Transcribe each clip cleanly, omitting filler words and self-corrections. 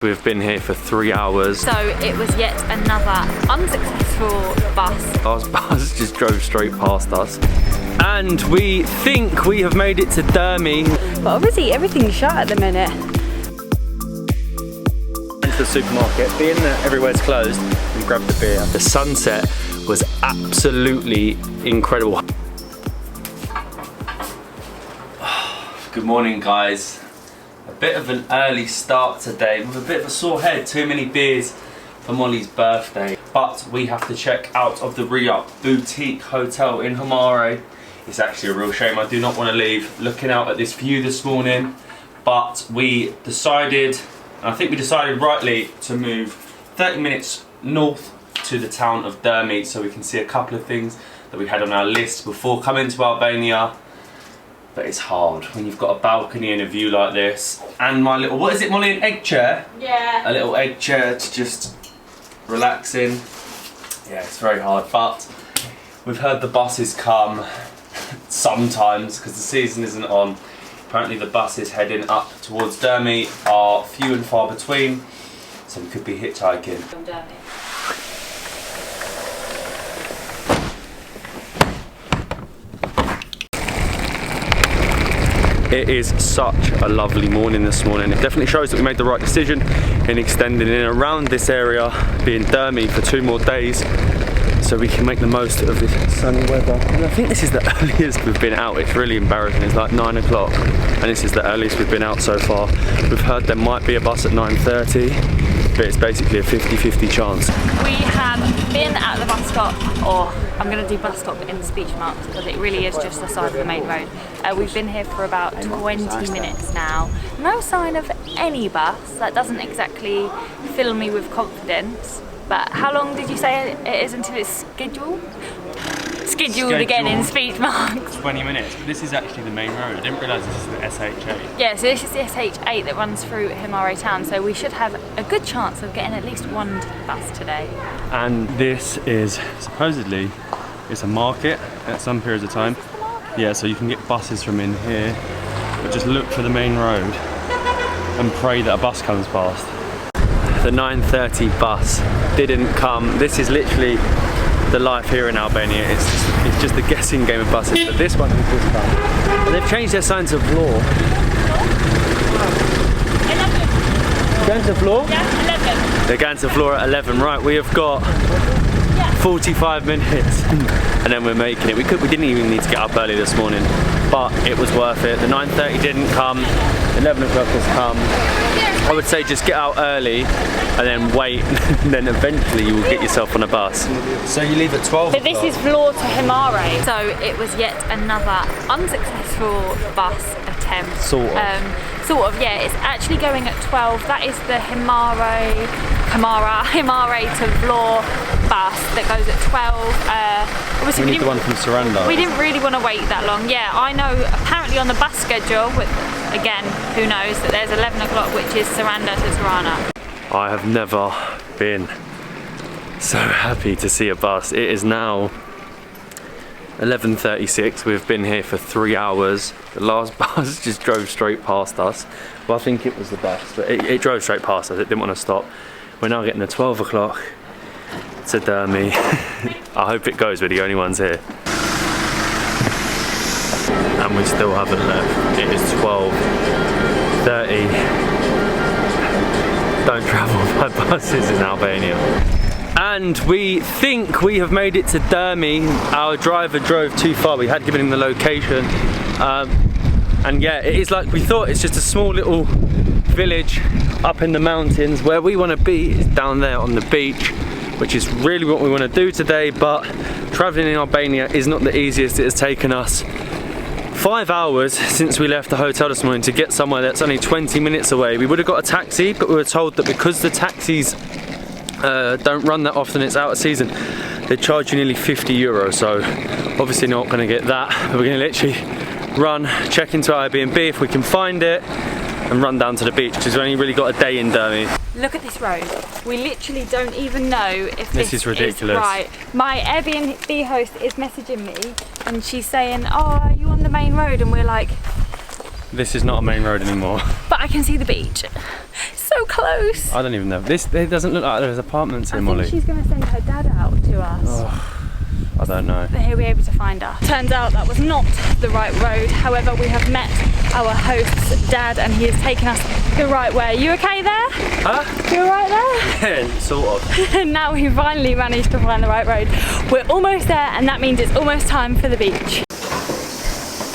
We've been here for 3 hours. So it was yet another unsuccessful bus. Our bus just drove straight past us. And we think we have made it to Dhermi. But obviously everything's shut at the minute. Into the supermarket, being that everywhere's closed, we grabbed a beer. The sunset was absolutely incredible. Good morning, guys. A bit of an early start today with a bit of a sore head, too many beers for Molly's birthday. But we have to check out of the re-up boutique hotel in Dhërmi. It's actually a real shame, I do not want to leave looking out at this view this morning. But we decided, and I think we decided rightly, to move 30 minutes north to the town of Dhermi so we can see a couple of things that we had on our list before coming to Albania. But it's hard when you've got a balcony and a view like this. And my little, what is it, Molly, an egg chair? Yeah. A little egg chair to just relax in. Yeah, it's very hard, but we've heard the buses come sometimes because the season isn't on. Apparently the buses heading up towards Dhermi are few and far between, so we could be hitchhiking. From Dhermi. It is such a lovely morning this morning. It definitely shows that we made the right decision in extending in around this area, being Dhermi, for 2 more days, so we can make the most of this sunny weather. And I think this is the earliest we've been out. It's really embarrassing. It's like 9 o'clock, and this is the earliest we've been out so far. We've heard there might be a bus at 9:30, but it's basically a 50-50 chance. We have been at the bus stop, or I'm going to do bus stop in speech marks because it really is just the side of the main road. We've been here for about 20 minutes now. No sign of any bus. That doesn't exactly fill me with confidence. But how long did you say it is until it's scheduled? Scheduled again in speech marks. 20 minutes, but this is actually the main road. I didn't realise this is the SH8. Yeah, so this is the SH8 that runs through Dhërmi town, so we should have a good chance of getting at least one bus today. And this is supposedly, it's a market at some periods of time. Yeah, so you can get buses from in here, but just look for the main road and pray that a bus comes past. The 9:30 bus didn't come. This is literally the life here in Albania. It's just a guessing game of buses, but this one has just come. And they've changed their sign to floor. 11. Going to floor? Yeah, 11. They're going to floor at 11. Right, we have got 45 minutes and then we're making it. We didn't even need to get up early this morning, but it was worth it. The 9:30 didn't come, 11 o'clock has come. I would say just get out early and then wait, and then eventually you will get yourself on a bus. So you leave at 12 But this is floor to Dhërmi. So it was yet another unsuccessful bus attempt. Sort of. Sort of, yeah. It's actually going at 12. That is the Dhërmi to Vlor bus that goes at 12. Obviously we need the one from Saranda. We didn't really want to wait that long. Yeah, I know apparently on the bus schedule, again, who knows, that there's 11 o'clock, which is Saranda to Tirana. I have never been so happy to see a bus. It is now 11:36. We've been here for 3 hours. The last bus just drove straight past us. Well, I think it was the bus, but it drove straight past us. It didn't want to stop. We're now getting the 12 o'clock to Dhermi. I hope it goes, we're the only ones here. And we still haven't left. It is 12:30. Don't travel by buses in Albania. And we think we have made it to Dhermi. Our driver drove too far. We had given him the location. And yeah, it is like we thought. It's just a small little village up in the mountains. Where we want to be is down there on the beach, which is really what we want to do today. But traveling in Albania is not the easiest. It has taken us 5 hours since we left the hotel this morning to get somewhere that's only 20 minutes away. We would have got a taxi, but we were told that because the taxis don't run that often, it's out of season, they charge you nearly 50 euros. So obviously not going to get that. We're going to literally run, check into our Airbnb if we can find it, and run down to the beach because we've only really got a day in Dhermi. Look at this road. We literally don't even know if this is ridiculous. Is right. My Airbnb host is messaging me and she's saying, oh, are you on the main road? And we're like, this is not a main road anymore. But I can see the beach. So so close. I don't even know. It doesn't look like there's apartments here, Molly. I think she's going to send her dad out to us. Oh, I don't know. He'll be able to find her. Turns out that was not the right road. However, we have met our host's dad and he has taken us the right way. You okay there? Huh? You alright there? Yeah, sort of. And now we finally managed to find the right road. We're almost there and that means it's almost time for the beach.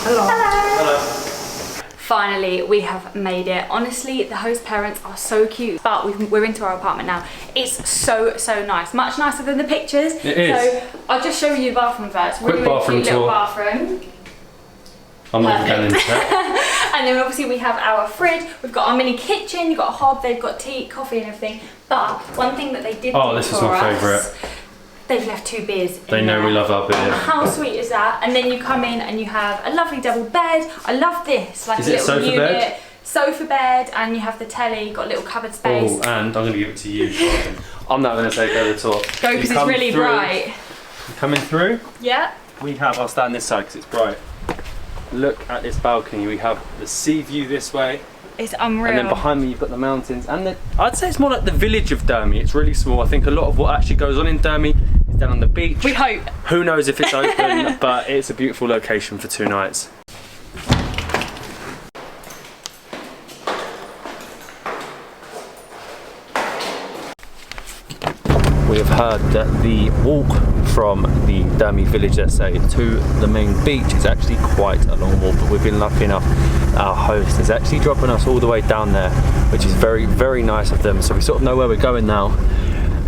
Hello. Hello. Finally, we have made it. Honestly, the host parents are so cute, but we're into our apartment now. It's so nice, much nicer than the pictures. It is. So I'll just show you the bathroom first. Quick bathroom cute little tour. bathroom. I'm not even going into that. And then obviously we have our fridge. We've got our mini kitchen. You've got a hob. They've got tea, coffee, and everything. But one thing that they did do This is for my us, favourite. they've left 2 beers. They know there. we love our beer. How sweet is that? And then you come in and you have a lovely double bed. I love this, like Is a it little sofa unit. bed? Sofa bed, and you have the telly. Got a little cupboard space. Oh, and I'm going to give it to you. I'm not going to take over the tour. Go because it's really bright. You coming through? Yeah. We have. I'll stand this side because it's bright. Look at this balcony. We have the sea view this way. It's unreal. And then behind me you've got the mountains and I'd say it's more like the village of Dhermi. It's really small. I think a lot of what actually goes on in Dhermi is down on the beach. We hope. Who knows if it's open, but it's a beautiful location for 2 nights. We have heard that the walk from the Dhermi village, let's say, to the main beach is actually quite a long walk, but we've been lucky enough. Our host is actually dropping us all the way down there, which is very nice of them. So we sort of know where we're going now,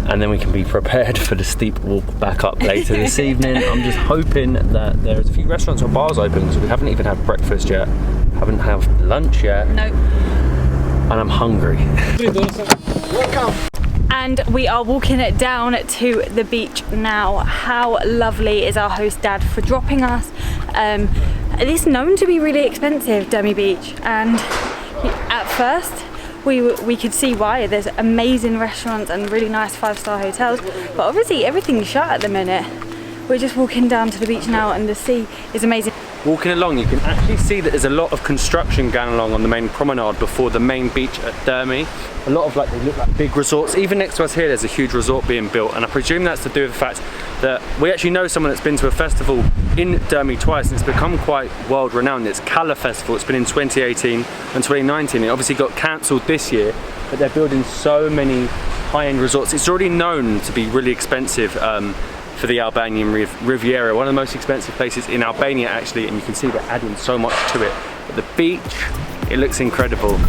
and then we can be prepared for the steep walk back up later this evening. I'm just hoping that there's a few restaurants or bars open because we haven't even had breakfast yet, haven't had lunch yet. Nope. And I'm hungry. Welcome. And we are walking it down to the beach now. How lovely is our host dad for dropping us. It's known to be really expensive, Dhermi Beach, and at first we could see why. There's amazing restaurants and really nice 5-star hotels, but obviously everything's shut at the minute. We're just walking down to the beach now and the sea is amazing. Walking along, you can actually see that there's a lot of construction going along on the main promenade before the main beach at Dhermi. A lot of they look like big resorts. Even next to us here, there's a huge resort being built, and I presume that's to do with the fact that we actually know someone that's been to a festival in Dhermi twice, and it's become quite world renowned. It's Kala Festival. It's been in 2018 and 2019. It obviously got cancelled this year, but they're building so many high-end resorts. It's already known to be really expensive for the Albanian Riviera, one of the most expensive places in Albania actually, and you can see they're adding so much to it. But the beach, it looks incredible.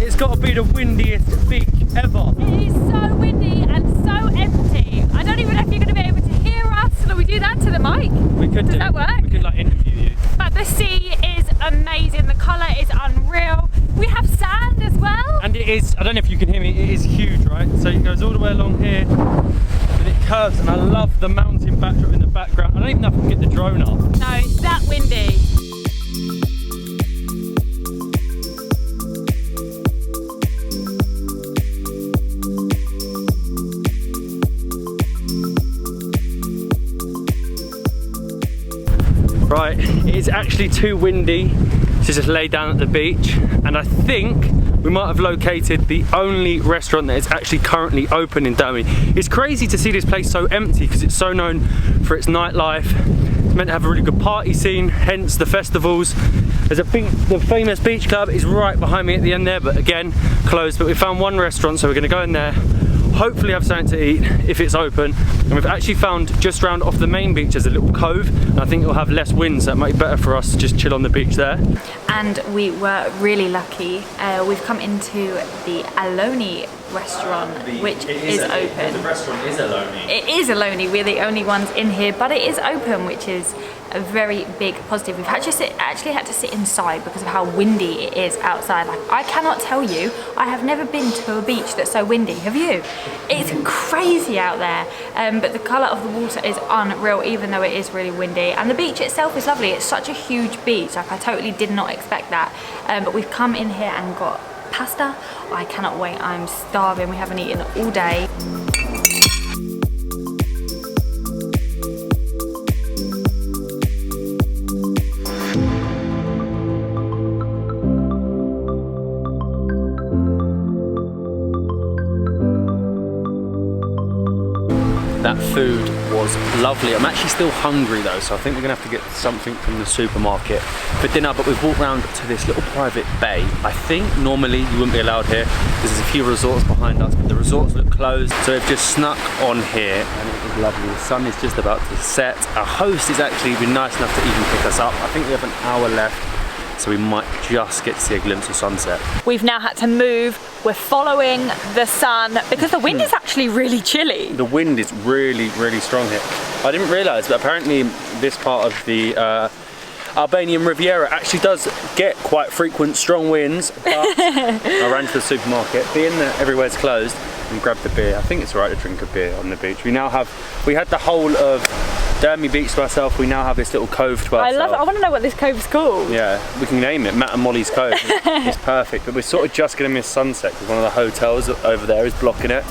It's got to be the windiest beach ever. It is so windy and so empty. I don't even know if you're going to be able to hear us. Shall we do that to the mic? We could Does that work? We could interview you. But the sea is amazing. The colour is unreal. We have sand as well. And it is, I don't know if you can hear me, it is huge, right? So it goes all the way along here and it curves, and I love the mountain backdrop in the background. I don't even know if I can get the drone up. No, it's that windy. Right, it is actually too windy to just lay down at the beach, and I think we might have located the only restaurant that is actually currently open in Dhermi. It's crazy to see this place so empty because it's so known for its nightlife. It's meant to have a really good party scene, hence the festivals. There's the famous beach club is right behind me at the end there, but again, closed. But we found one restaurant, so we're gonna go in there, hopefully have something to eat if it's open. And we've actually found just round off the main beach there's a little cove, and I think it'll have less wind, so it might be better for us to just chill on the beach there. And we were really lucky. We've come into the Aloni restaurant, which is open. The restaurant is Aloni. It is Aloni, we're the only ones in here, but it is open, which is a very big positive. We've actually had to sit inside because of how windy it is outside. Like, I cannot tell you, I have never been to a beach that's so windy. Have you? It's crazy out there, but the colour of the water is unreal, even though it is really windy. And the beach itself is lovely. It's such a huge beach. Like, I totally did not expect that. But we've come in here and got pasta. I cannot wait. I'm starving. We haven't eaten all day. That food was lovely. I'm actually still hungry though, so I think we're gonna have to get something from the supermarket for dinner, but we've walked around to this little private bay. I think normally you wouldn't be allowed here because there's a few resorts behind us, but the resorts look closed, so we've just snuck on here and it was lovely. The sun is just about to set. Our host has actually been nice enough to even pick us up. I think we have an hour left, so we might just get to see a glimpse of sunset. We've now had to move. We're following the sun because the wind is actually really chilly. The wind is really, really strong here. I didn't realise, but apparently this part of the Albanian Riviera actually does get quite frequent strong winds, but I ran to the supermarket, being that everywhere's closed, and grabbed a beer. I think it's alright to drink a beer on the beach. We had the whole of Dhermi beach to ourselves. We now have this little cove to ourselves. I love it. I want to know what this cove's called. Yeah, we can name it Matt and Molly's Cove. It's perfect, but we're sort of just going to miss sunset because one of the hotels over there is blocking it.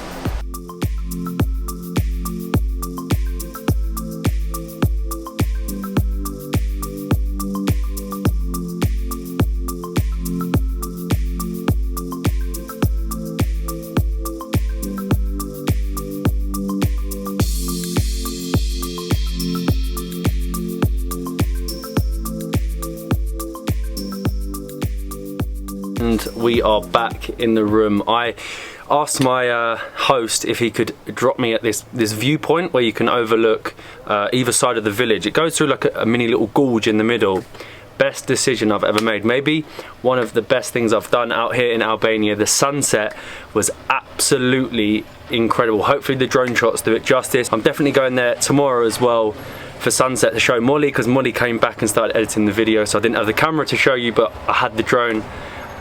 And we are back in the room. I asked my host if he could drop me at this viewpoint where you can overlook either side of the village. It goes through like a mini little gorge in the middle. Best decision I've ever made. Maybe one of the best things I've done out here in Albania. The sunset was absolutely incredible. Hopefully the drone shots do it justice. I'm definitely going there tomorrow as well for sunset to show Molly, because Molly came back and started editing the video, so I didn't have the camera to show you, but I had the drone.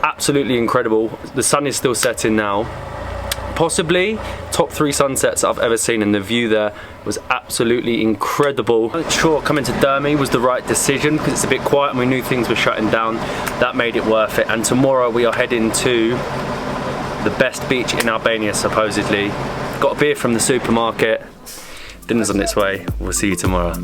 Absolutely incredible. The sun is still setting now. Possibly top 3 sunsets I've ever seen, and the view there was absolutely incredible. I'm not sure coming to Dhermi was the right decision because it's a bit quiet and we knew things were shutting down. That made it worth it. And tomorrow we are heading to the best beach in Albania, supposedly. Got a beer from the supermarket. Dinner's on its way. We'll see you tomorrow.